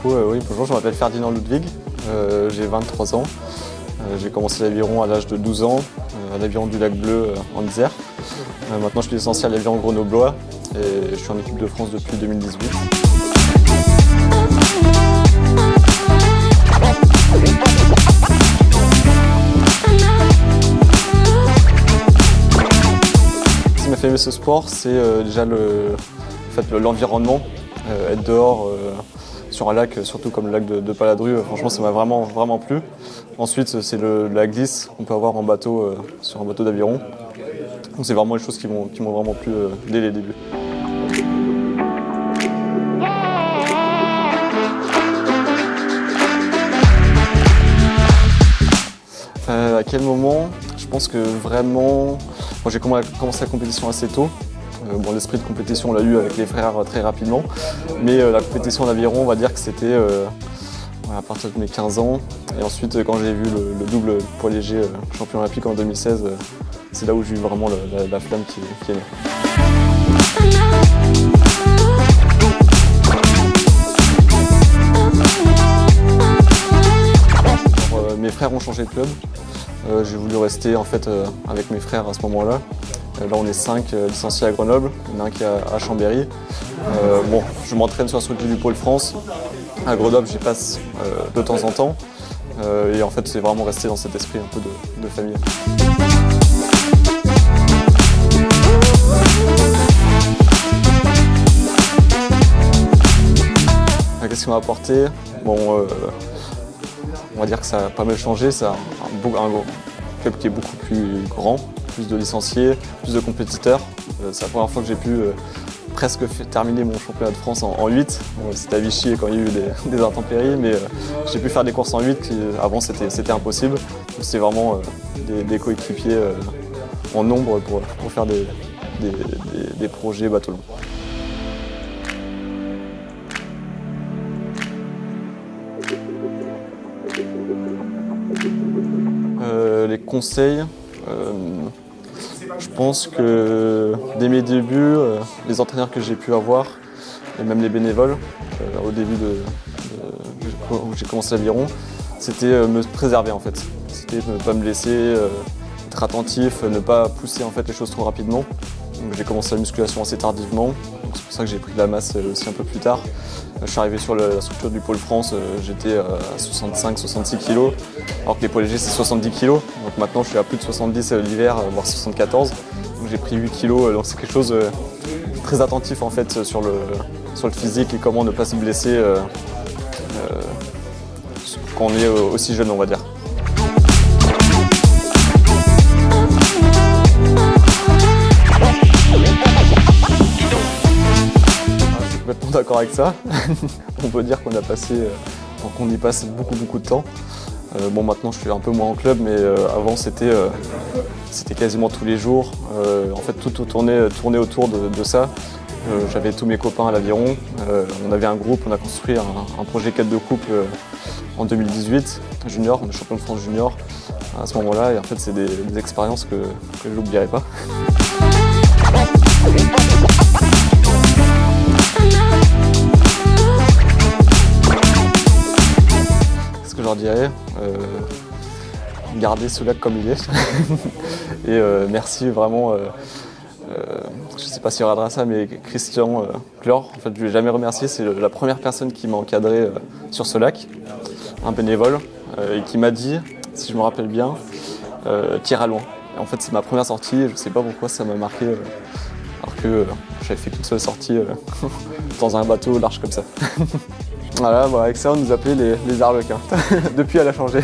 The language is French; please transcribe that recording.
Oui, bonjour, je m'appelle Ferdinand Ludwig, j'ai 23 ans. J'ai commencé l'aviron à l'âge de 12 ans, à l'aviron du Lac Bleu en Isère. Maintenant, je suis licencié à l'aviron grenoblois et je suis en équipe de France depuis 2018. Ce qui m'a fait aimer ce sport, c'est déjà l'environnement, être dehors sur un lac, surtout comme le lac de Paladru, franchement ça m'a vraiment plu. Ensuite c'est la glisse qu'on peut avoir en bateau, sur un bateau d'aviron. Donc c'est vraiment les choses qui m'ont vraiment plu dès les débuts. À quel moment? Je pense que vraiment, moi j'ai commencé la compétition assez tôt. Bon, l'esprit de compétition on l'a eu avec les frères très rapidement, mais la compétition d'aviron, on va dire que c'était à partir de mes 15 ans. Et ensuite, quand j'ai vu le double poids léger champion olympique en 2016, c'est là où j'ai eu vraiment la flamme qui est née. Alors, mes frères ont changé de club. J'ai voulu rester en fait avec mes frères à ce moment-là. Là, on est 5 licenciés à Grenoble, il y en a un qui est à Chambéry. Bon, je m'entraîne sur la structure du Pôle France. À Grenoble, j'y passe de temps en temps. Et en fait, c'est vraiment resté dans cet esprit un peu de famille. Qu'est-ce qu'on m'a apporté? Bon, on va dire que ça a pas mal changé. C'est un club qui est beaucoup plus grand. Plus de licenciés, plus de compétiteurs. C'est la première fois que j'ai pu presque terminer mon championnat de France en 8. C'était à Vichy quand il y a eu des intempéries, mais j'ai pu faire des courses en 8 qui avant c'était impossible. C'est vraiment des coéquipiers en nombre pour faire des projets bateau long. Les conseils. Je pense que dès mes débuts, les entraîneurs que j'ai pu avoir, et même les bénévoles, au début où j'ai commencé l'aviron, c'était me préserver en fait. C'était ne pas me blesser, être attentif, ne pas pousser en fait les choses trop rapidement. J'ai commencé la musculation assez tardivement, c'est pour ça que j'ai pris de la masse aussi un peu plus tard. Je suis arrivé sur la structure du Pôle France, j'étais à 65-66 kg, alors que les poids légers c'est 70 kg. Donc maintenant je suis à plus de 70 l'hiver, voire 74. Donc j'ai pris 8 kg, donc c'est quelque chose de très attentif en fait sur le physique et comment ne pas se blesser quand on est aussi jeune, on va dire. Complètement d'accord avec ça. On peut dire qu'on y passe beaucoup de temps. Bon, maintenant je suis un peu moins en club, mais avant c'était quasiment tous les jours. En fait tout tournait autour de ça. J'avais tous mes copains à l'aviron. On avait un groupe, on a construit un projet 4 de couple en 2018, junior, on est champion de France junior à ce moment-là. Et en fait c'est des expériences que je n'oublierai pas. Ce que je leur dirais, gardez ce lac comme il est. Et merci vraiment, je ne sais pas s'il regardera ça, mais Christian Clore, en fait je ne l'ai jamais remercié, c'est la première personne qui m'a encadré sur ce lac, un bénévole, et qui m'a dit, si je me rappelle bien, tire à loin. Et en fait c'est ma première sortie, et je ne sais pas pourquoi ça m'a marqué, alors que j'avais fait qu'une seule sortie dans un bateau large comme ça. Voilà, bon, avec ça on nous appelait les Arlequins. Depuis elle a changé.